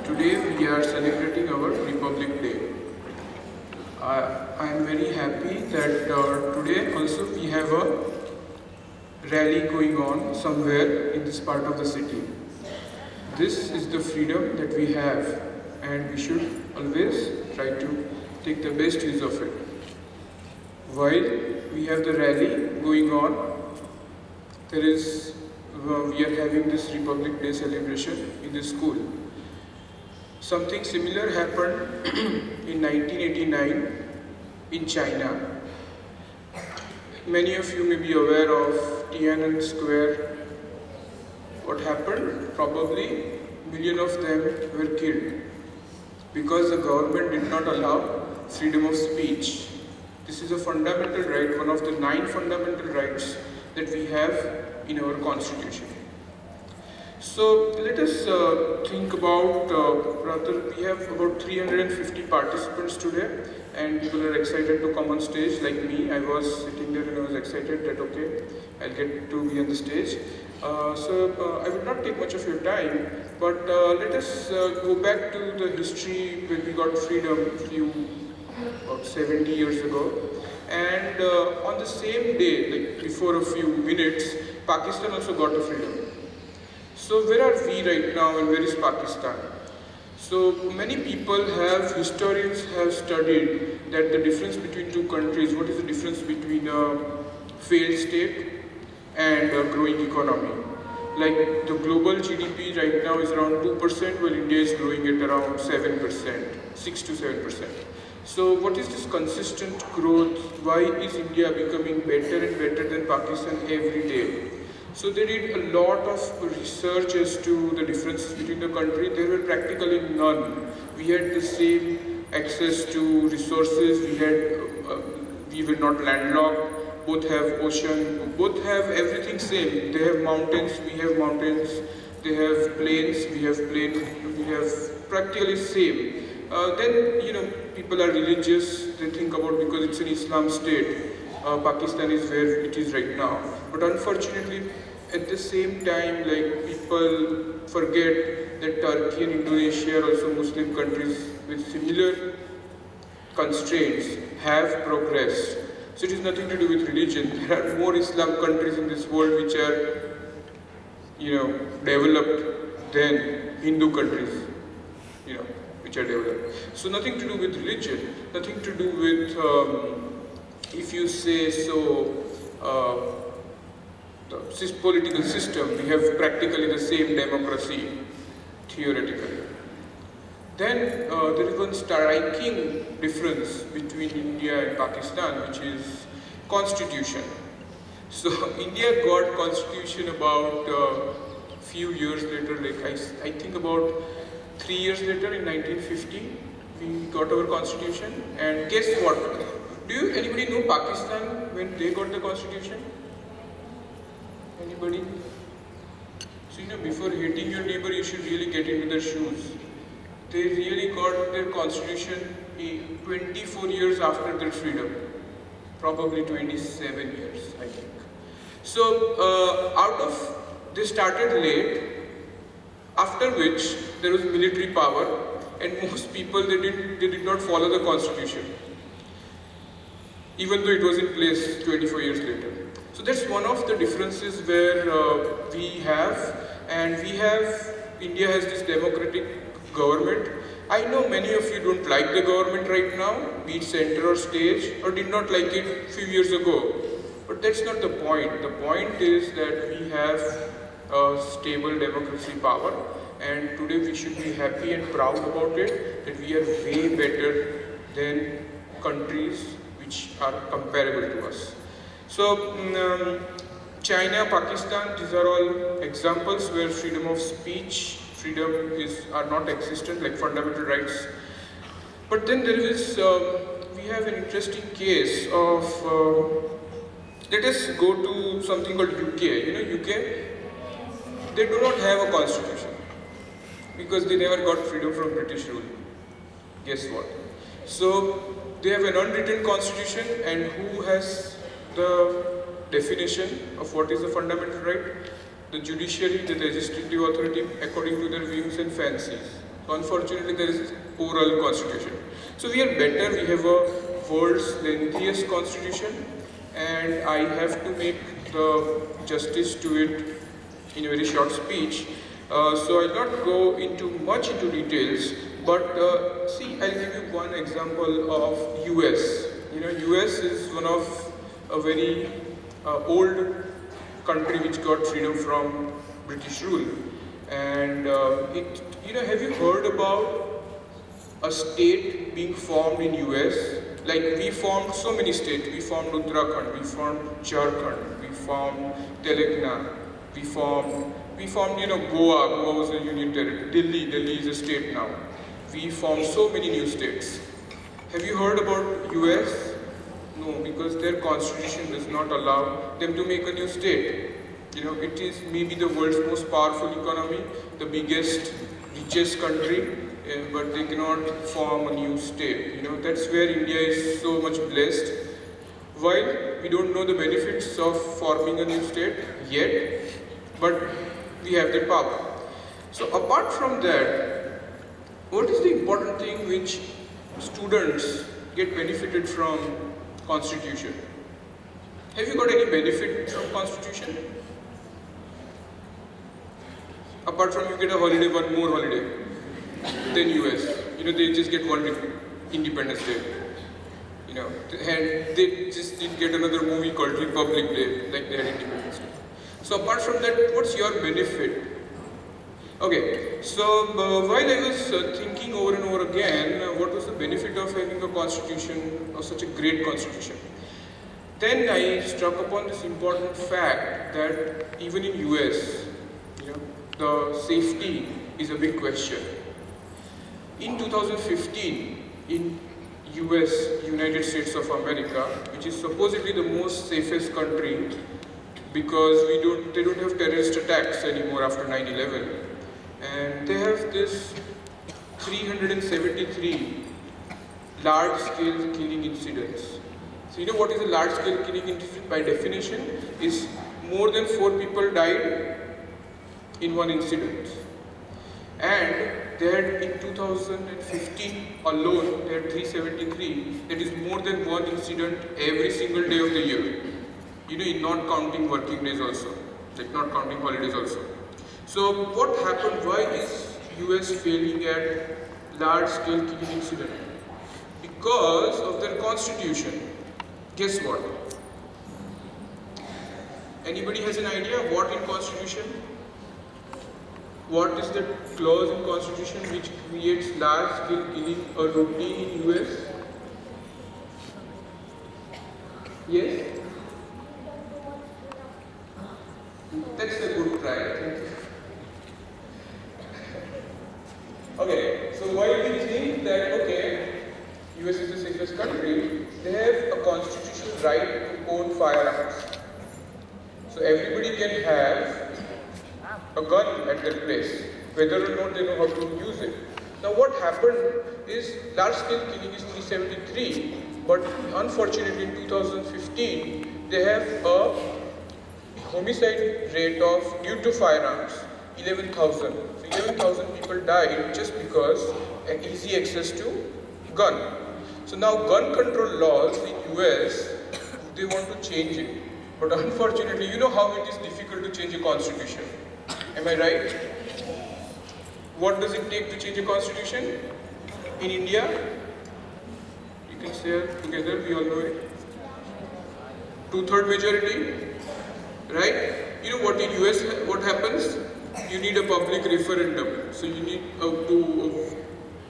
Today we are celebrating our Republic Day. I am very happy that today also we have a rally going on somewhere in this part of the city. This is the freedom that we have, and we should always try to take the best use of it. While we have the rally going on, we are having this Republic Day celebration in the school. Something similar happened in 1989 in China. Many of you may be aware of Tiananmen Square. What happened? Probably millions of them were killed because the government did not allow freedom of speech. This is a fundamental right, one of the 9 fundamental rights that we have in our constitution. So let us think about, we have about 350 participants today, and people are excited to come on stage like me. I was sitting there and I was excited that okay, I'll get to be on the stage. I will not take much of your time, but let us go back to the history when we got freedom about 70 years ago. And on the same day, like before a few minutes, Pakistan also got the freedom. So where are we right now and where is Pakistan? So many people historians have studied that the difference between two countries, what is the difference between a failed state and a growing economy? Like the global GDP right now is around 2%, while India is growing at around 7%, 6 to 7%. So what is this consistent growth? Why is India becoming better and better than Pakistan every day? So they did a lot of research as to the differences between the country. There were practically none. We had the same access to resources. We were not landlocked. Both have ocean. Both have everything same. They have mountains. We have mountains. They have plains. We have plains. We have practically same. Then people are religious. They think about because it's an Islam state. Pakistan is where it is right now. But unfortunately, at the same time, like people forget that Turkey and Indonesia are also Muslim countries with similar constraints have progressed. So it is nothing to do with religion. There are more Islam countries in this world which are, developed than Hindu countries, which are developed. So nothing to do with religion, nothing to do with, if you say so, the political system. We have practically the same democracy, theoretically. Then there is one striking difference between India and Pakistan, which is constitution. So India got constitution about few years later, like I think about 3 years later in 1950, we got our constitution. And guess what? Do anybody know Pakistan when they got the constitution? Anybody? So before hating your neighbor, you should really get into their shoes. They really got their constitution 24 years after their freedom. Probably 27 years, I think. So they started late, after which there was military power, and most people they did not follow the constitution, even though it was in place 24 years later. So that's one of the differences where India has this democratic government. I know many of you don't like the government right now, be it center or state, or did not like it a few years ago. But that's not the point. The point is that we have a stable democracy power, and today we should be happy and proud about it, that we are way better than countries which are comparable to us. So China, Pakistan, these are all examples where freedom of speech, are not existent, like fundamental rights. But then we have an interesting case of, let us go to something called UK. UK, they do not have a constitution because they never got freedom from British rule. Guess what? So they have an unwritten constitution, and who has the definition of what is a fundamental right? The judiciary, the legislative authority, according to their views and fancies. Unfortunately, there is oral constitution. So we are better. We have a world's lengthiest constitution, and I have to make the justice to it in a very short speech. So I'll not go into much into details, but see, I'll give you one example of US. You know, US is one of a very old country which got freedom from British rule, and have you heard about a state being formed in US? Like, we formed so many states. We formed Uttarakhand, we formed Jharkhand, we formed Telangana, we formed Goa. Goa was a union territory. Delhi is a state now. We formed so many new states. Have you heard about US? No, because their constitution does not allow them to make a new state. You know, it is maybe the world's most powerful economy, the biggest, richest country, but they cannot form a new state. You know, that's where India is so much blessed. While we don't know the benefits of forming a new state yet, but we have that power. So apart from that, what is the important thing which students get benefited from Constitution? Have you got any benefit from Constitution? Apart from you get a holiday, one more holiday than US. You know, they just get one Independence Day. You know, and they just didn't get another movie called Republic Day, like they had Independence Day. So apart from that, what's your benefit? Okay, so while I was thinking over and over again, what was the benefit of having a constitution, or such a great constitution? Then I struck upon this important fact that even in US, you know, the safety is a big question. In 2015, in US, United States of America, which is supposedly the most safest country because they don't have terrorist attacks anymore after 9/11, and they have this 373 large-scale killing incidents. So you know what is a large-scale killing incident? By definition, is more than 4 people died in one incident. And they had in 2015 alone, they had 373. That is more than one incident every single day of the year. You know, in not counting working days also, like not counting holidays also. So what happened? Why is US failing at large-scale killing incident? Because of their constitution. Guess what? Anybody has an idea what in constitution? What is the clause in constitution which creates large-scale killing a routine in US? Yes? That's a good try. Okay, so while we think that, okay, US is the safest country, they have a constitutional right to own firearms. So everybody can have a gun at their place, whether or not they know how to use it. Now what happened is large-scale killing is 373, but unfortunately in 2015, they have a homicide rate of, due to firearms, 11,000. So 11,000 people died just because of easy access to gun. So now gun control laws in US, they want to change it. But unfortunately, you know how it is difficult to change a constitution. Am I right? What does it take to change a constitution? In India, you can say it together, we all know it. 2/3 majority, right? You know what in US, what happens? You need a public referendum. So you need to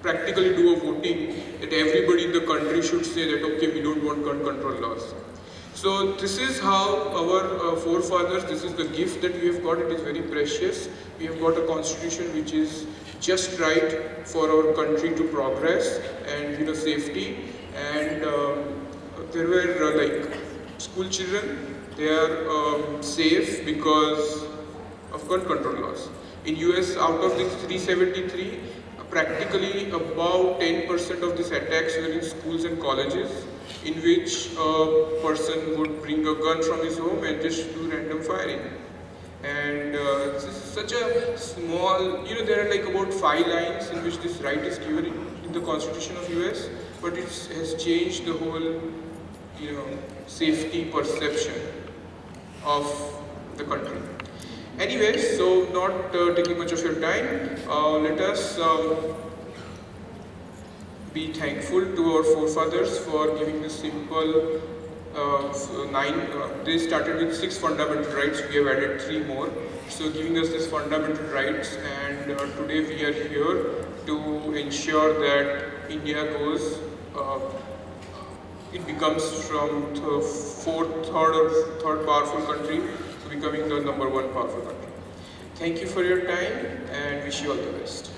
practically do a voting that everybody in the country should say that, okay, we don't want gun control laws. So this is how our forefathers, this is the gift that we have got. It is very precious. We have got a constitution which is just right for our country to progress and, you know, safety. And there were like school children, they are safe because of gun control laws. In US, out of these 373, practically about 10% of these attacks were in schools and colleges, in which a person would bring a gun from his home and just do random firing. And this is such a small, there are like about 5 lines in which this right is given in the Constitution of US, but it has changed the whole, safety perception of the country. Anyway, so not taking much of your time, let us be thankful to our forefathers for giving this simple they started with 6 fundamental rights, we have added 3 more, so giving us these fundamental rights, and today we are here to ensure that India goes, it becomes from the third powerful country to becoming the #1 powerful country. Thank you for your time and wish you all the best.